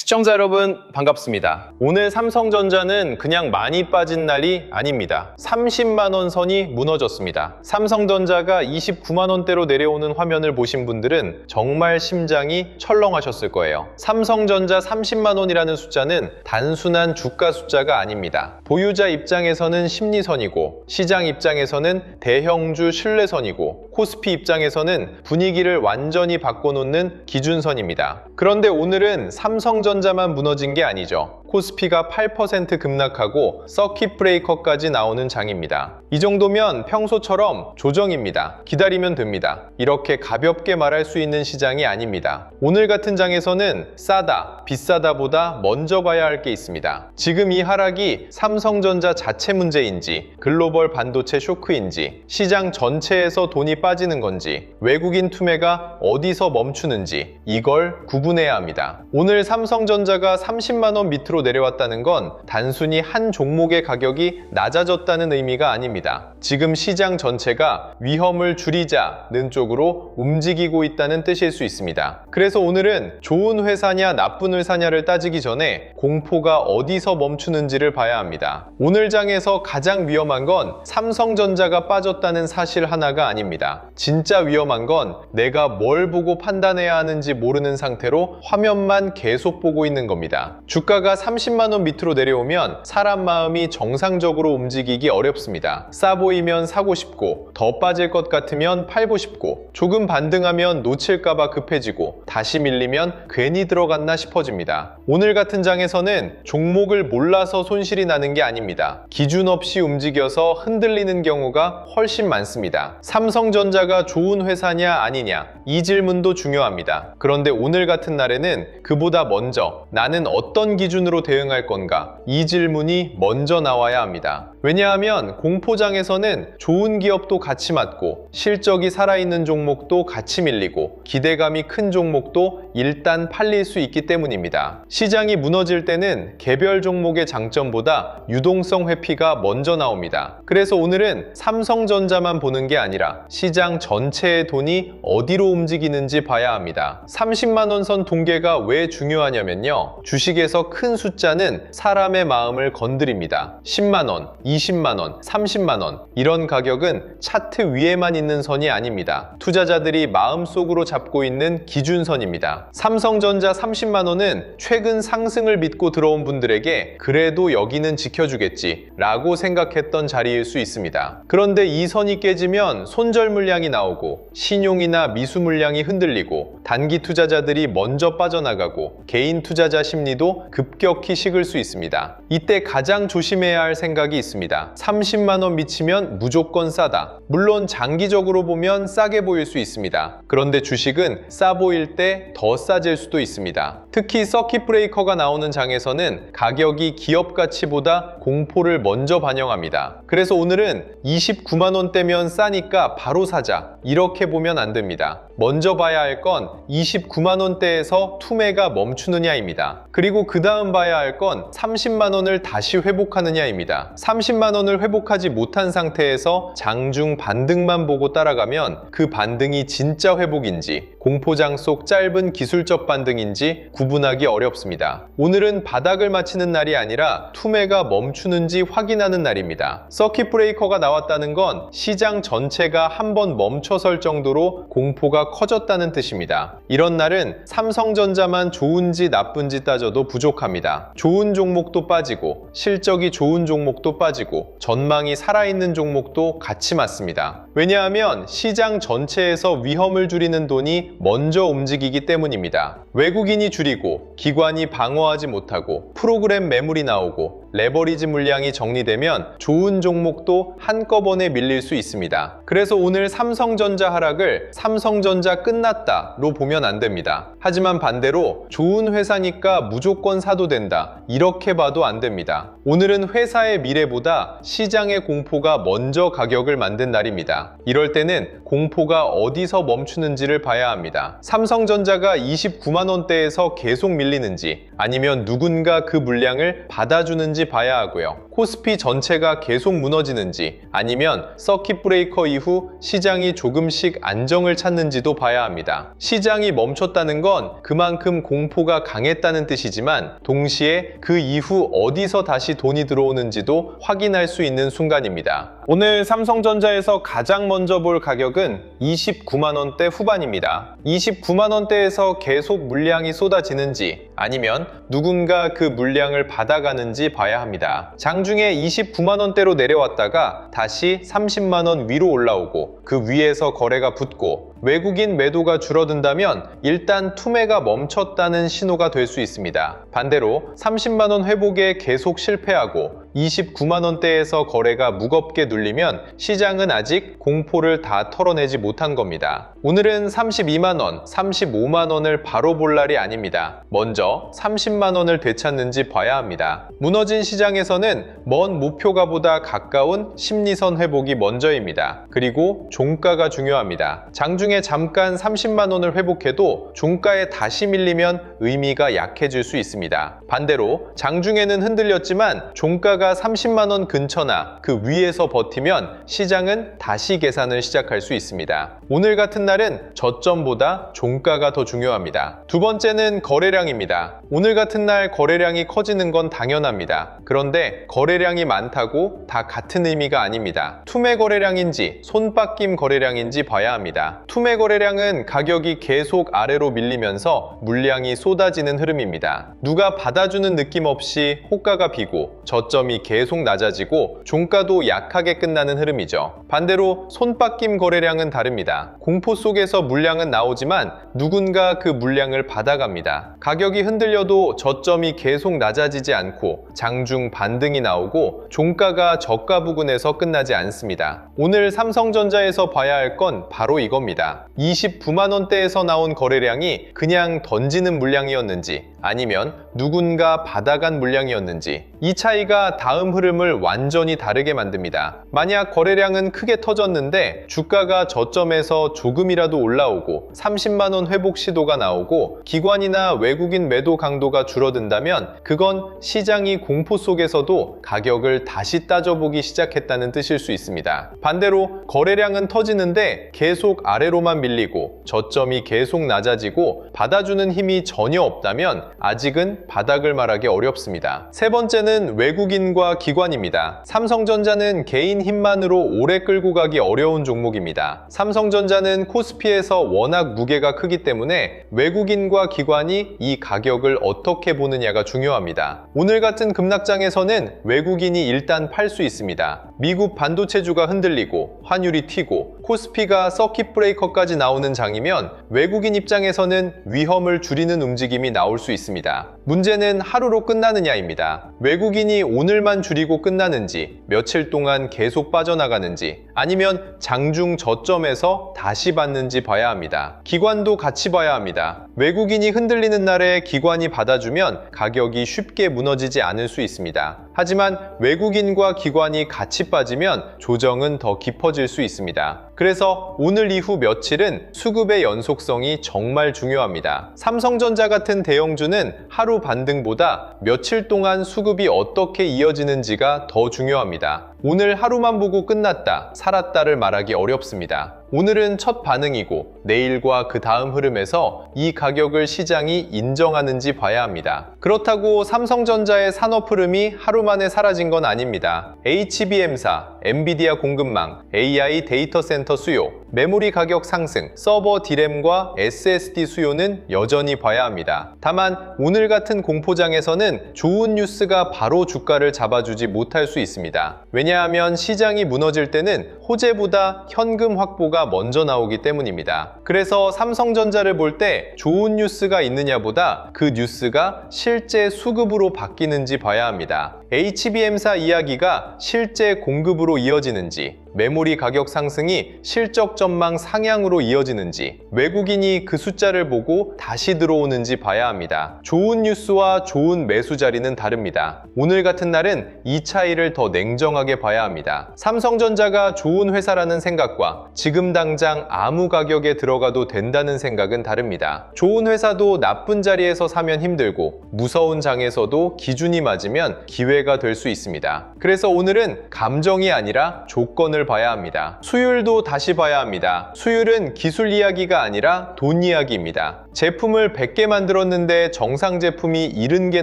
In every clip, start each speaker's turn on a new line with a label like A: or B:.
A: 시청자 여러분 반갑습니다. 오늘 삼성전자는 그냥 많이 빠진 날이 아닙니다. 30만 원 선이 무너졌습니다. 삼성전자가 29만 원대로 내려오는 화면을 보신 분들은 정말 심장이 철렁하셨을 거예요. 삼성전자 30만 원이라는 숫자는 단순한 주가 숫자가 아닙니다. 보유자 입장에서는 심리선이고, 시장 입장에서는 대형주 신뢰선이고, 코스피 입장에서는 분위기를 완전히 바꿔놓는 기준선입니다. 그런데 오늘은 삼성전자만 무너진 게 아니죠. 코스피가 8% 급락하고 서킷 브레이커까지 나오는 장입니다. 이 정도면 평소처럼 조정입니다. 기다리면 됩니다. 이렇게 가볍게 말할 수 있는 시장이 아닙니다. 오늘 같은 장에서는 싸다, 비싸다보다 먼저 봐야 할 게 있습니다. 지금 이 하락이 삼성전자 자체 문제인지, 글로벌 반도체 쇼크인지, 시장 전체에서 돈이 빠지는 건지, 외국인 투매가 어디서 멈추는지 이걸 구분해야 합니다. 오늘 삼성전자가 30만 원 밑으로 내려왔다는 건 단순히 한 종목의 가격이 낮아졌다는 의미가 아닙니다. 지금 시장 전체가 위험을 줄이자는 쪽으로 움직이고 있다는 뜻일 수 있습니다. 그래서 오늘은 좋은 회사냐 나쁜 회사냐를 따지기 전에 공포가 어디서 멈추는지를 봐야 합니다. 오늘 장에서 가장 위험한 건 삼성전자가 빠졌다는 사실 하나가 아닙니다. 진짜 위험한 건 내가 뭘 보고 판단해야 하는지 모르는 상태로 화면만 계속 보고 있는 겁니다. 주가가 30만 원 밑으로 내려오면 사람 마음이 정상적으로 움직이기 어렵습니다. 싸 보이면 사고 싶고, 더 빠질 것 같으면 팔고 싶고, 조금 반등하면 놓칠까봐 급해지고, 다시 밀리면 괜히 들어갔나 싶어집니다. 오늘 같은 장에서는 종목을 몰라서 손실이 나는 게 아닙니다. 기준 없이 움직여서 흔들리는 경우가 훨씬 많습니다. 삼성전자가 좋은 회사냐 아니냐, 이 질문도 중요합니다. 그런데 오늘 같은 날에는 그보다 먼저 나는 어떤 기준으로 대응할 건가, 이 질문이 먼저 나와야 합니다. 왜냐하면 공포장에서는 좋은 기업도 같이 맞고, 실적이 살아있는 종목도 같이 밀리고, 기대감이 큰 종목도 일단 팔릴 수 있기 때문입니다. 시장이 무너질 때는 개별 종목의 장점보다 유동성 회피가 먼저 나옵니다. 그래서 오늘은 삼성전자만 보는 게 아니라 시장 전체의 돈이 어디로 움직이는지 봐야 합니다. 30만 원 선 동계가 왜 중요하냐면요, 주식에서 큰 숫자는 사람의 마음을 건드립니다. 10만 원, 20만 원, 30만 원, 이런 가격은 차트 위에만 있는 선이 아닙니다. 투자자들이 마음속으로 잡고 있는 기준선입니다. 삼성전자 30만 원은 최근 상승을 믿고 들어온 분들에게 그래도 여기는 지켜주겠지 라고 생각했던 자리일 수 있습니다. 그런데 이 선이 깨지면 손절 물량이 나오고, 신용이나 미수 물량이 흔들리고, 단기 투자자들이 먼저 빠져나가고, 개인 투자자 심리도 급격히 식을 수 있습니다. 이때 가장 조심해야 할 생각이 있습니다. 30만 원 미치면 무조건 싸다. 물론 장기적으로 보면 싸게 보일 수 있습니다. 그런데 주식은 싸 보일 때 더 싸질 수도 있습니다. 특히 서킷 브레이커가 나오는 장에서는 가격이 기업 가치보다 공포를 먼저 반영합니다. 그래서 오늘은 29만 원대면 싸니까 바로 사자, 이렇게 보면 안 됩니다. 먼저 봐야 할 건 29만 원대에서 투매가 멈추느냐입니다. 그리고 그 다음 봐야 할 건 30만 원을 다시 회복하느냐입니다. 30만 원을 회복하지 못한 상태에서 장중 반등만 보고 따라가면 그 반등이 진짜 회복인지, 공포장 속 짧은 기술적 반등인지 구분하기 어렵습니다. 오늘은 바닥을 맞히는 날이 아니라 투매가 멈추는지 확인하는 날입니다. 서킷 브레이커가 나왔다는 건 시장 전체가 한번 멈춰설 정도로 공포가 커졌다는 뜻입니다. 이런 날은 삼성전자만 좋은지 나쁜지 따져도 부족합니다. 좋은 종목도 빠지고, 실적이 좋은 종목도 빠지고, 전망이 살아있는 종목도 같이 맞습니다. 왜냐하면 시장 전체에서 위험을 줄이는 돈이 먼저 움직이기 때문입니다. 외국인이 줄이고, 기관이 방어하지 못하고, 프로그램 매물이 나오고, 레버리지 물량이 정리되면 좋은 종목도 한꺼번에 밀릴 수 있습니다. 그래서 오늘 삼성전자 하락을 삼성전자 끝났다로 보면 안 됩니다. 하지만 반대로 좋은 회사니까 무조건 사도 된다, 이렇게 봐도 안 됩니다. 오늘은 회사의 미래보다 시장의 공포가 먼저 가격을 만든 날입니다. 이럴 때는 공포가 어디서 멈추는지를 봐야 합니다. 삼성전자가 29만 원대에서 계속 밀리는지, 아니면 누군가 그 물량을 받아주는지 있는지 봐야 하고요. 코스피 전체가 계속 무너지는지 아니면 서킷 브레이커 이후 시장이 조금씩 안정을 찾는지도 봐야 합니다. 시장이 멈췄다는 건 그만큼 공포가 강했다는 뜻이지만 동시에 그 이후 어디서 다시 돈이 들어오는지도 확인할 수 있는 순간입니다. 오늘 삼성전자에서 가장 먼저 볼 가격은 29만 원대 후반입니다. 29만 원대에서 계속 물량이 쏟아지는지 아니면 누군가 그 물량을 받아가는지 봐야 합니다. 장중에 29만 원대로 내려왔다가 다시 30만 원 위로 올라오고 그 위에서 거래가 붙고 외국인 매도가 줄어든다면 일단 투매가 멈췄다는 신호가 될 수 있습니다. 반대로 30만 원 회복에 계속 실패하고 29만 원대에서 거래가 무겁게 눌리면 시장은 아직 공포를 다 털어내지 못한 겁니다. 오늘은 32만 원, 35만 원을 바로 볼 날이 아닙니다. 먼저 30만 원을 되찾는지 봐야 합니다. 무너진 시장에서는 먼 목표가보다 가까운 심리선 회복이 먼저입니다. 그리고 종가가 중요합니다. 장중에 잠깐 30만 원을 회복해도 종가에 다시 밀리면 의미가 약해질 수 있습니다. 반대로 장중에는 흔들렸지만 종가가 30만 원 근처나 그 위에서 버티면 시장은 다시 계산을 시작할 수 있습니다. 오늘 같은 날은 저점보다 종가가 더 중요합니다. 두 번째는 거래량입니다. 오늘 같은 날 거래량이 커지는 건 당연합니다. 그런데 거래량이 많다고 다 같은 의미가 아닙니다. 투매 거래량인지 손바뀜 거래량인지 봐야 합니다. 투매 거래량은 가격이 계속 아래로 밀리면서 물량이 쏟아지는 흐름입니다. 누가 받아주는 느낌 없이 호가가 비고 저점이 계속 낮아지고 종가도 약하게 끝나는 흐름이죠. 반대로 손바뀜 거래량은 다릅니다. 공포 속에서 물량은 나오지만 누군가 그 물량을 받아갑니다. 가격이 흔들려도 저점이 계속 낮아지지 않고 장중 반등이 나오고 종가가 저가 부근에서 끝나지 않습니다. 오늘 삼성전자에서 봐야 할 건 바로 이겁니다. 29만 원대에서 나온 거래량이 그냥 던지는 물량이었는지 아니면 누군가 받아간 물량이었는지 이 차이가 다음 흐름을 완전히 다르게 만듭니다. 만약 거래량은 크게 터졌는데 주가가 저점에서 조금이라도 올라오고 30만 원 회복 시도가 나오고 기관이나 외국인 매도 강도가 줄어든다면 그건 시장이 공포 속에서도 가격을 다시 따져보기 시작했다는 뜻일 수 있습니다. 반대로 거래량은 터지는데 계속 아래로만 밀리고 저점이 계속 낮아지고 받아주는 힘이 전혀 없다면 아직은 바닥을 말하기 어렵습니다. 세 번째는 외국인과 기관입니다. 삼성전자는 개인 힘만으로 오래 끌고 가기 어려운 종목입니다. 삼성전자는 코스피에서 워낙 무게가 크기 때문에 외국인과 기관이 이 가격을 어떻게 보느냐가 중요합니다. 오늘 같은 급락장에서는 외국인이 일단 팔 수 있습니다. 미국 반도체주가 흔들리고 환율이 튀고 코스피가 서킷 브레이커까지 나오는 장이면 외국인 입장에서는 위험을 줄이는 움직임이 나올 수 있습니다. 문제는 하루로 끝나느냐입니다. 외국인이 오늘만 줄이고 끝나는지 며칠 동안 계속 빠져나가는지 아니면 장중 저점에서 다시 받는지 봐야 합니다. 기관도 같이 봐야 합니다. 외국인이 흔들리는 날에 기관이 받아주면 가격이 쉽게 무너지지 않을 수 있습니다. 하지만 외국인과 기관이 같이 빠지면 조정은 더 깊어질 수 있습니다. 그래서 오늘 이후 며칠은 수급의 연속성이 정말 중요합니다. 삼성전자 같은 대형주는 하루 반등보다 며칠 동안 수급이 어떻게 이어지는지가 더 중요합니다. 오늘 하루만 보고 끝났다, 살았다를 말하기 어렵습니다. 오늘은 첫 반응이고 내일과 그 다음 흐름에서 이 가격을 시장이 인정하는지 봐야 합니다. 그렇다고 삼성전자의 산업 흐름이 하루 만에 사라진 건 아닙니다. HBM사, 엔비디아 공급망, AI 데이터 센터 수요, 메모리 가격 상승, 서버 D램과 SSD 수요는 여전히 봐야 합니다. 다만 오늘 같은 공포장에서는 좋은 뉴스가 바로 주가를 잡아주지 못할 수 있습니다. 왜냐하면 시장이 무너질 때는 호재보다 현금 확보가 먼저 나오기 때문입니다. 그래서 삼성전자를 볼 때 좋은 뉴스가 있느냐보다 그 뉴스가 실제 수급으로 바뀌는지 봐야 합니다. HBM사 이야기가 실제 공급으로 이어지는지 메모리 가격 상승이 실적 전망 상향으로 이어지는지, 외국인이 그 숫자를 보고 다시 들어오는지 봐야 합니다. 좋은 뉴스와 좋은 매수 자리는 다릅니다. 오늘 같은 날은 이 차이를 더 냉정하게 봐야 합니다. 삼성전자가 좋은 회사라는 생각과 지금 당장 아무 가격에 들어가도 된다는 생각은 다릅니다. 좋은 회사도 나쁜 자리에서 사면 힘들고 무서운 장에서도 기준이 맞으면 기회가 될 수 있습니다. 그래서 오늘은 감정이 아니라 조건을 봐야 합니다. 수율도 다시 봐야 합니다. 수율은 기술 이야기가 아니라 돈 이야기입니다. 제품을 100개 만들었는데 정상 제품이 70개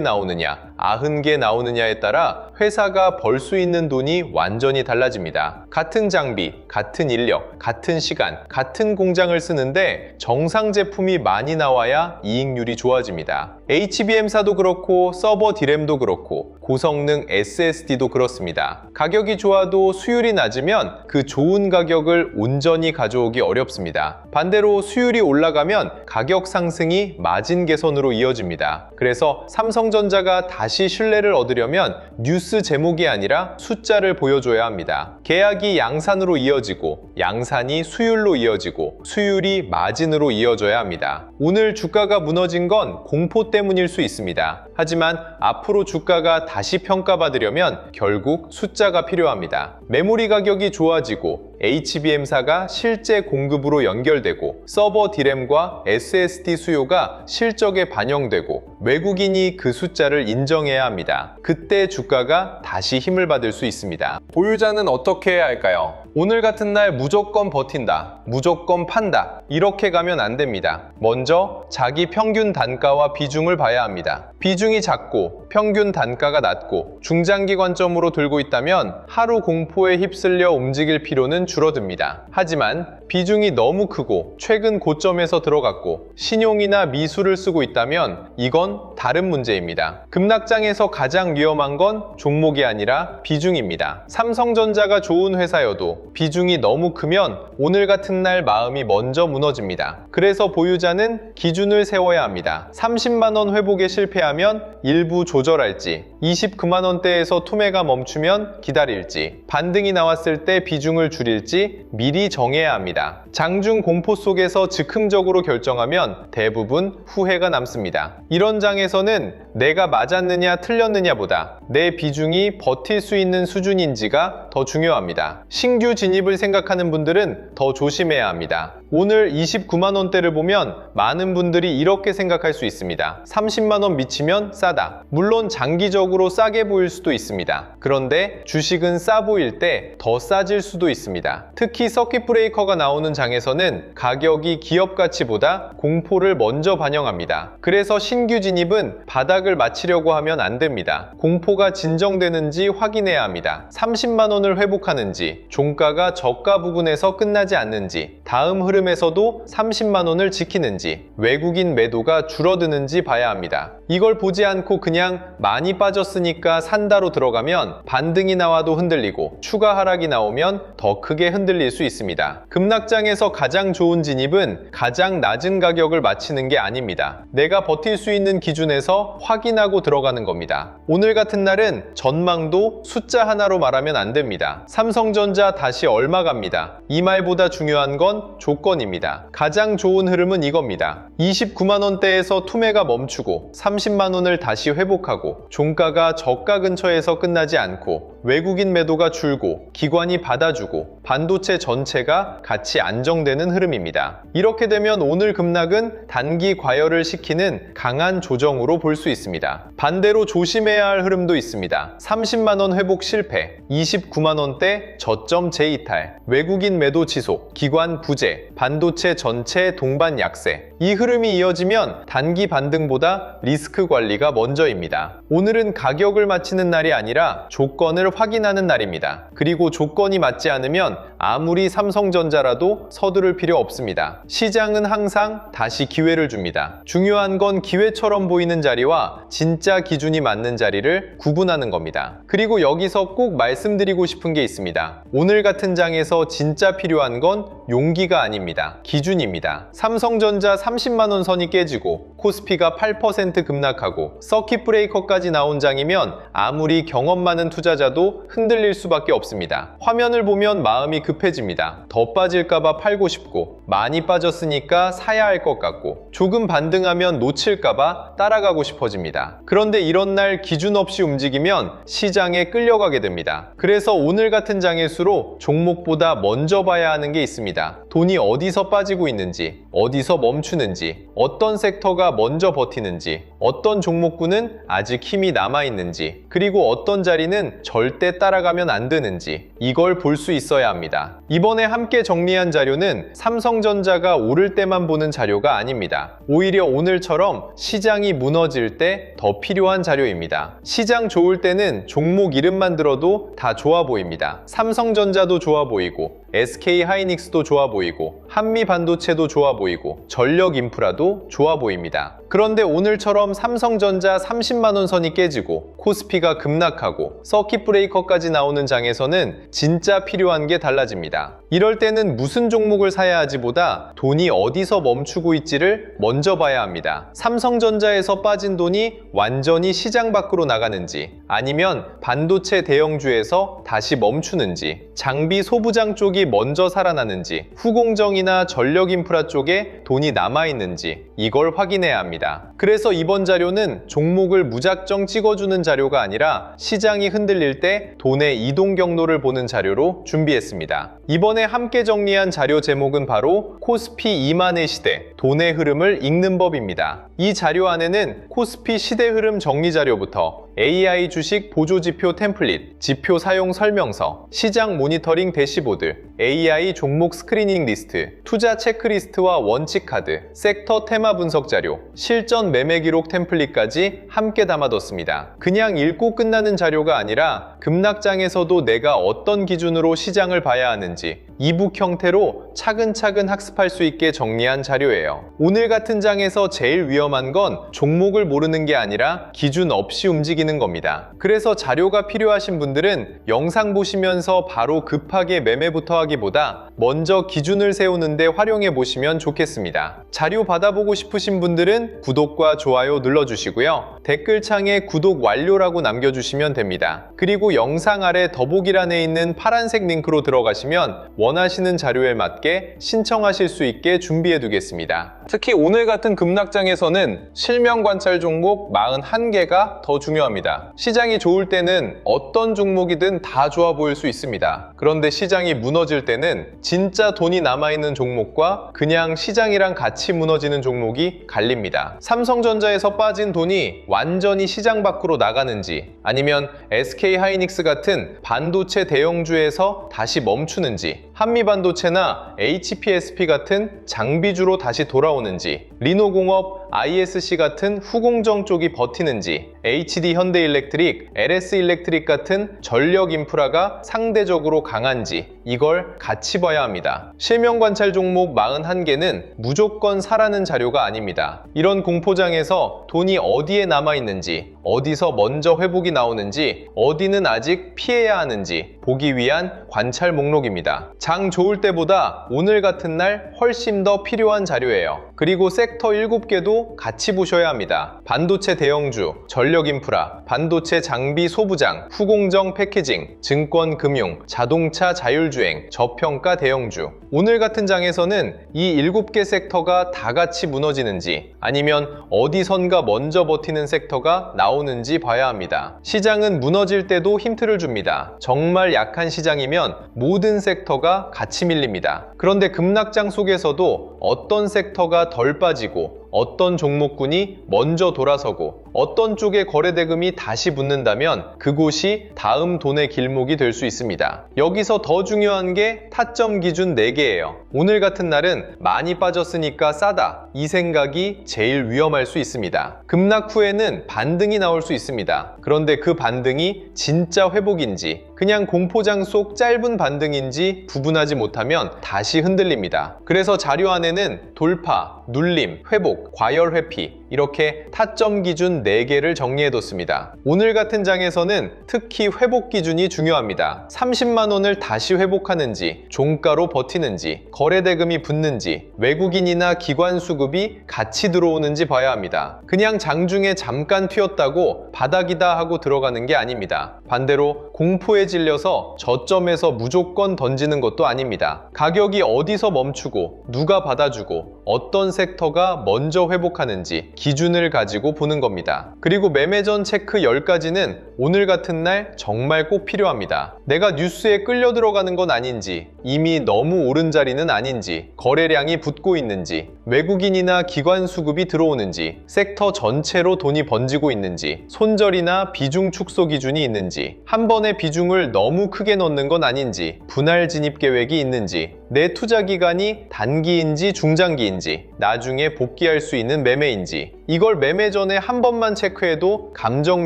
A: 나오느냐, 90개 나오느냐에 따라 회사가 벌 수 있는 돈이 완전히 달라집니다. 같은 장비, 같은 인력, 같은 시간, 같은 공장을 쓰는데 정상 제품이 많이 나와야 이익률이 좋아집니다. HBM사도 그렇고 서버 D램도 그렇고 고성능 SSD도 그렇습니다. 가격이 좋아도 수율이 낮으면 그 좋은 가격을 온전히 가져오기 어렵습니다. 반대로 수율이 올라가면 가격 상승이 마진 개선으로 이어집니다. 그래서 삼성전자가 다시 신뢰를 얻으려면 뉴스 제목이 아니라 숫자를 보여줘야 합니다. 계약이 양산으로 이어지고 양산이 수율로 이어지고 수율이 마진으로 이어져야 합니다. 오늘 주가가 무너진 건 공포 때문일 수 있습니다. 하지만 앞으로 주가가 다시 평가받으려면 결국 숫자가 필요합니다. 메모리 가격이 좋아지고 HBM사가 실제 공급으로 연결되고 서버 D램과 SSD 수요가 실적에 반영되고 외국인이 그 숫자를 인정해야 합니다. 그때 주가가 다시 힘을 받을 수 있습니다. 보유자는 어떻게 해야 할까요? 오늘 같은 날 무조건 버틴다, 무조건 판다, 이렇게 가면 안 됩니다. 먼저 자기 평균 단가와 비중을 봐야 합니다. 비중이 작고 평균 단가가 낮고 중장기 관점으로 들고 있다면 하루 공포에 휩쓸려 움직일 필요는 줄어듭니다. 하지만 비중이 너무 크고 최근 고점에서 들어갔고 신용이나 미수를 쓰고 있다면 이건 다른 문제입니다. 급락장에서 가장 위험한 건 종목이 아니라 비중입니다. 삼성전자가 좋은 회사여도 비중이 너무 크면 오늘 같은 날 마음이 먼저 무너집니다. 그래서 보유자는 기준을 세워야 합니다. 30만 원 회복에 실패하면 일부 조절할지, 29만 원대에서 투매가 멈추면 기다릴지, 반등이 나왔을 때 비중을 줄일지 미리 정해야 합니다. 장중 공포 속에서 즉흥적으로 결정하면 대부분 후회가 남습니다. 이런 장에서는 내가 맞았느냐 틀렸느냐보다 내 비중이 버틸 수 있는 수준인지가 더 중요합니다. 신규 진입을 생각하는 분들은 더 조심해야 합니다. 오늘 29만 원대를 보면 많은 분들이 이렇게 생각할 수 있습니다. 30만 원 미치면 싸다. 물론 장기적으로 싸게 보일 수도 있습니다. 그런데 주식은 싸 보일 때 더 싸질 수도 있습니다. 특히 서킷 브레이커가 나오는 장에서는 가격이 기업 가치보다 공포를 먼저 반영합니다. 그래서 신규 진입은 바닥을 맞추려고 하면 안 됩니다. 공포가 진정되는지 확인해야 합니다. 30만 원을 회복하는지, 종가가 저가 부근에서 끝나지 않는지, 다음 흐름에서도 30만 원을 지키는지, 외국인 매도가 줄어드는지 봐야 합니다. 이걸 보지 않고 그냥 많이 빠졌으니까 산다로 들어가면 반등이 나와도 흔들리고 추가 하락이 나오면 더 크게 흔들릴 수 있습니다. 급락장에서 가장 좋은 진입은 가장 낮은 가격을 맞추는 게 아닙니다. 내가 버틸 수 있는 기준에서 확인하고 들어가는 겁니다. 오늘 같은 날은 전망도 숫자 하나로 말하면 안 됩니다. 삼성전자 다시 얼마 갑니다. 이 말보다 중요한 건 조건입니다. 가장 좋은 흐름은 이겁니다. 29만 원대에서 투매가 멈추고 30만 원을 다시 회복하고 종가가 저가 근처에서 끝나지 않고 외국인 매도가 줄고 기관이 받아주고 반도체 전체가 같이 안정되는 흐름입니다. 이렇게 되면 오늘 급락은 단기 과열을 시키는 강한 조정으로 볼 수 있습니다. 반대로 조심해야 할 흐름도 있습니다. 30만 원 회복 실패, 29만 원대 저점 재이탈, 외국인 매도 지속, 기관 부재, 반도체 전체 동반 약세. 이 흐름이 이어지면 단기 반등보다 리스크 관리가 먼저입니다. 오늘은 가격을 맞히는 날이 아니라 조건을 확인하는 날입니다. 그리고 조건이 맞지 않으면 아무리 삼성전자라도 서두를 필요 없습니다. 시장은 항상 다시 기회를 줍니다. 중요한 건 기회처럼 보이는 자리와 진짜 기준이 맞는 자리를 구분하는 겁니다. 그리고 여기서 꼭 말씀드리고 싶은 게 있습니다. 오늘 같은 장에서 진짜 필요한 건 용기가 아닙니다. 기준입니다. 삼성전자 30만원 선이 깨지고 코스피가 8% 급락하고 서킷 브레이커까지 나온 장이면 아무리 경험 많은 투자자도 흔들릴 수밖에 없습니다. 화면을 보면 마음이 급해집니다. 더 빠질까봐 팔고 싶고, 많이 빠졌으니까 사야 할 것 같고, 조금 반등하면 놓칠까봐 따라가고 싶어집니다. 그런데 이런 날 기준 없이 움직이면 시장에 끌려가게 됩니다. 그래서 오늘 같은 장일수록 종목보다 먼저 봐야 하는 게 있습니다. 돈이 어디서 빠지고 있는지, 어디서 멈추는지, 어떤 섹터가 먼저 버티는지, 어떤 종목군은 아직 힘이 남아있는지, 그리고 어떤 자리는 절대 따라가면 안 되는지, 이걸 볼 수 있어야 합니다. 이번에 함께 정리한 자료는 삼성전자가 오를 때만 보는 자료가 아닙니다. 오히려 오늘처럼 시장이 무너질 때 더 필요한 자료입니다. 시장 좋을 때는 종목 이름만 들어도 다 좋아 보입니다. 삼성전자도 좋아 보이고, SK하이닉스도 좋아 보이고, 한미반도체도 좋아 보이고, 전력인프라도 좋아 보입니다. 그런데 오늘처럼 삼성전자 30만원 선이 깨지고 코스피가 급락하고 서킷 브레이커까지 나오는 장에서는 진짜 필요한 게 달라집니다. 이럴 때는 무슨 종목을 사야 하지보다 돈이 어디서 멈추고 있지를 먼저 봐야 합니다. 삼성전자에서 빠진 돈이 완전히 시장 밖으로 나가는지, 아니면 반도체 대형주에서 다시 멈추는지, 장비 소부장 쪽이 먼저 살아나는지, 후공정이나 전력인프라 쪽에 돈이 남아있는지, 이걸 확인해야 합니다. 그래서 이번 자료는 종목을 무작정 찍어주는 자료가 아니라 시장이 흔들릴 때 돈의 이동 경로를 보는 자료로 준비했습니다. 이번에 함께 정리한 자료 제목은 바로 코스피 2만의 시대, 돈의 흐름을 읽는 법입니다. 이 자료 안에는 코스피 시대 흐름 정리 자료부터 AI 주식 보조지표 템플릿, 지표 사용 설명서, 시장 모니터링 대시보드, AI 종목 스크리닝 리스트, 투자 체크리스트와 원칙 카드, 섹터 테마 분석 자료, 실전 매매 기록 템플릿까지 함께 담아뒀습니다. 그냥 읽고 끝나는 자료가 아니라 급락장에서도 내가 어떤 기준으로 시장을 봐야 하는지 이북 형태로 차근차근 학습할 수 있게 정리한 자료예요. 오늘 같은 장에서 제일 위험한 건 종목을 모르는 게 아니라 기준 없이 움직이는 겁니다. 그래서 자료가 필요하신 분들은 영상 보시면서 바로 급하게 매매부터 하기보다 먼저 기준을 세우는데 활용해 보시면 좋겠습니다. 자료 받아보고 싶으신 분들은 구독과 좋아요 눌러주시고요. 댓글창에 구독 완료라고 남겨주시면 됩니다. 그리고 영상 아래 더보기란에 있는 파란색 링크로 들어가시면 원하시는 자료에 맞게 신청하실 수 있게 준비해 두겠습니다. 특히 오늘 같은 급락장에서는 실명 관찰 종목 41개가 더 중요합니다. 시장이 좋을 때는 어떤 종목이든 다 좋아 보일 수 있습니다. 그런데 시장이 무너질 때는 진짜 돈이 남아있는 종목과 그냥 시장이랑 같이 무너지는 종목이 갈립니다. 삼성전자에서 빠진 돈이 완전히 시장 밖으로 나가는지, 아니면 SK하이닉스 같은 반도체 대형주에서 다시 멈추는지, 한미반도체나 HPSP 같은 장비주로 다시 돌아오는지, 리노공업, ISC 같은 후공정 쪽이 버티는지, HD 현대일렉트릭, LS일렉트릭 같은 전력 인프라가 상대적으로 강한지, 이걸 같이 봐야 합니다. 실명 관찰 종목 41개는 무조건 사라는 자료가 아닙니다. 이런 공포장에서 돈이 어디에 남아있는지, 어디서 먼저 회복이 나오는지, 어디는 아직 피해야 하는지 보기 위한 관찰 목록입니다. 장 좋을 때보다 오늘 같은 날 훨씬 더 필요한 자료예요. 그리고 섹터 7개도 같이 보셔야 합니다. 반도체 대형주, 전력인프라, 반도체 장비 소부장, 후공정 패키징, 증권 금융, 자동차 자율주행, 저평가 대형주. 오늘 같은 장에서는 이 7개 섹터가 다 같이 무너지는지, 아니면 어디선가 먼저 버티는 섹터가 나오는지 봐야 합니다. 시장은 무너질 때도 힌트를 줍니다. 정말 약한 시장이면 모든 섹터가 같이 밀립니다. 그런데 급락장 속에서도 어떤 섹터가 덜 빠지고 어떤 종목군이 먼저 돌아서고 어떤 쪽에 거래대금이 다시 붙는다면 그곳이 다음 돈의 길목이 될 수 있습니다. 여기서 더 중요한 게 타점 기준 4개예요. 오늘 같은 날은 많이 빠졌으니까 싸다. 이 생각이 제일 위험할 수 있습니다. 급락 후에는 반등이 나올 수 있습니다. 그런데 그 반등이 진짜 회복인지 그냥 공포장 속 짧은 반등인지 구분하지 못하면 다시 흔들립니다. 그래서 자료 안에는 돌파, 눌림, 회복, 과열 회피 이렇게 타점 기준 4개를 정리해뒀습니다. 오늘 같은 장에서는 특히 회복 기준이 중요합니다. 30만 원을 다시 회복하는지, 종가로 버티는지, 거래대금이 붙는지, 외국인이나 기관 수급이 같이 들어오는지 봐야 합니다. 그냥 장중에 잠깐 튀었다고 바닥이다 하고 들어가는 게 아닙니다. 반대로 공포에 질려서 저점에서 무조건 던지는 것도 아닙니다. 가격이 어디서 멈추고 누가 받아주고 어떤 섹터가 먼저 회복하는지 기준을 가지고 보는 겁니다. 그리고 매매 전 체크 10가지는 오늘 같은 날 정말 꼭 필요합니다. 내가 뉴스에 끌려 들어가는 건 아닌지, 이미 너무 오른 자리는 아닌지, 거래량이 붙고 있는지, 외국인이나 기관 수급이 들어오는지, 섹터 전체로 돈이 번지고 있는지, 손절이나 비중 축소 기준이 있는지, 한 번에 비중을 너무 크게 넣는 건 아닌지, 분할 진입 계획이 있는지, 내 투자 기간이 단기인지 중장기인지, 나중에 복귀할 수 있는 매매인지, 이걸 매매 전에 한 번만 체크해도 감정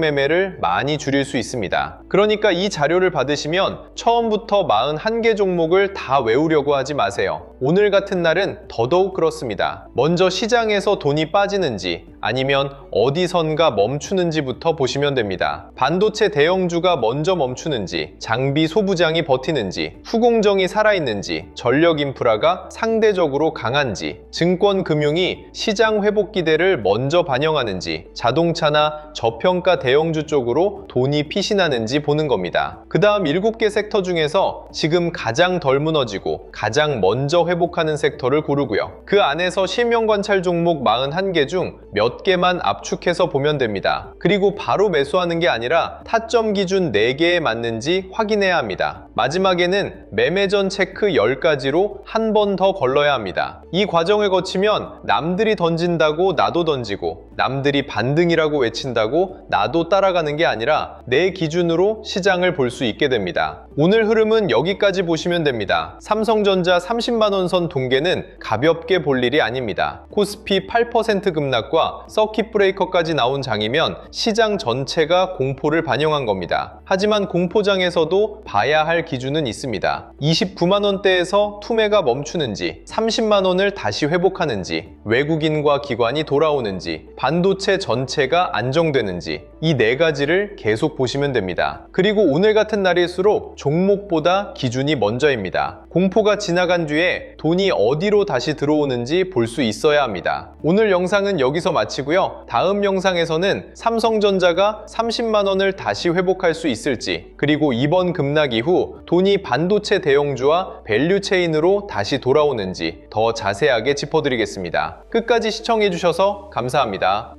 A: 매매를 많이 줄일 수 있습니다. 그러니까 이 자료를 받으시면 처음부터 41개 종목을 다 외우려고 하지 마세요. 오늘 같은 날은 더더욱 그렇습니다. 먼저 시장에서 돈이 빠지는지 아니면 어디선가 멈추는지부터 보시면 됩니다. 반도체 대형주가 먼저 멈추는지, 장비 소부장이 버티는지, 후공정이 살아있는지, 전력 인프라가 상대적으로 강한지, 증권 금융이 시장 회복 기대를 먼저 반영하는지, 자동차나 저평가 대형주 쪽으로 돈이 피신하는지 보는 겁니다. 그 다음 7개 섹터 중에서 지금 가장 덜 무너지고 가장 먼저 회복하는 섹터를 고르고요. 그 안에서 실명 관찰 종목 41개 중 몇 개만 압축해서 보면 됩니다. 그리고 바로 매수하는 게 아니라 타점 기준 4개에 맞는지 확인해야 합니다. 마지막에는 매매 전 체크 10가지로 한 번 더 걸러야 합니다. 이 과정을 거치면 남들이 던진다고 나도 던지고, 남들이 반등이라고 외친다고 나도 따라가는 게 아니라 내 기준으로 시장을 볼 수 있게 됩니다. 오늘 흐름은 여기까지 보시면 됩니다. 삼성전자 30만원 선 동계는 가볍게 볼 일이 아닙니다. 코스피 8% 급락과 서킷 브레이커까지 나온 장이면 시장 전체가 공포를 반영한 겁니다. 하지만 공포장에서도 봐야 할 기준은 있습니다. 29만원대에서 투매가 멈추는지, 30만원을 다시 회복하는지, 외국인과 기관이 돌아오는지, 반도체 전체가 안정되는지, 이 4가지를 계속 보시면 됩니다. 그리고 오늘 같은 날일수록 종목보다 기준이 먼저입니다. 공포가 지나간 뒤에 돈이 어디로 다시 들어오는지 볼 수 있어야 합니다. 오늘 영상은 여기서 마치고요. 다음 영상에서는 삼성전자가 30만원을 다시 회복할 수 있을지, 그리고 이번 급락 이후 돈이 반도체 대형주와 밸류체인으로 다시 돌아오는지 더 자세하게 짚어드리겠습니다. 끝까지 시청해주셔서 감사합니다.